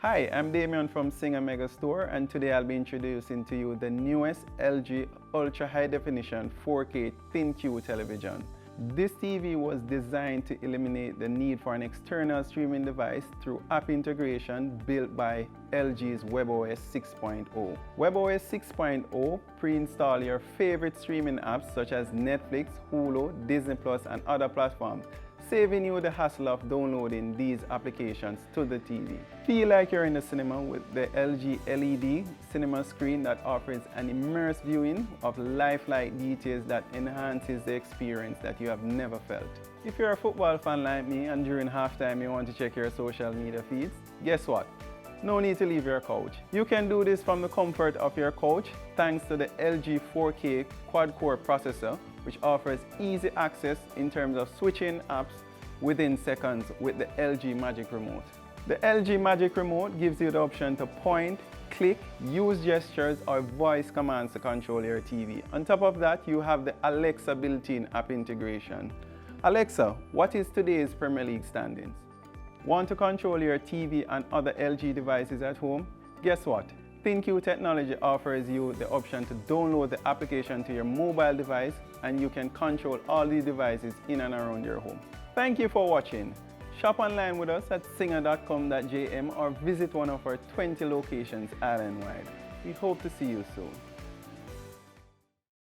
Hi, I'm Damien from Singer Mega Store, and today I'll be introducing to you the newest LG Ultra High Definition 4K ThinQ television. This TV was designed to eliminate the need for an external streaming device through app integration built by LG's WebOS 6.0. WebOS 6.0 pre-install your favorite streaming apps such as Netflix, Hulu, Disney Plus, and other platforms, saving you the hassle of downloading these applications to the TV. Feel like you're in the cinema with the LG LED cinema screen that offers an immersive viewing of lifelike details that enhances the experience that you have never felt. If you're a football fan like me and during halftime you want to check your social media feeds, guess what? No need to leave your couch. You can do this from the comfort of your couch thanks to the LG 4K quad-core processor, which offers easy access in terms of switching apps within seconds with the LG Magic Remote. The LG Magic Remote gives you the option to point, click, use gestures, or voice commands to control your TV. On top of that, you have the Alexa built-in app integration. Alexa, what is today's Premier League standings? Want to control your TV and other LG devices at home? Guess what? ThinQ technology offers you the option to download the application to your mobile device, and you can control all these devices in and around your home. Thank you for watching. Shop online with us at singer.com.jm or visit one of our 20 locations island-wide. We hope to see you soon.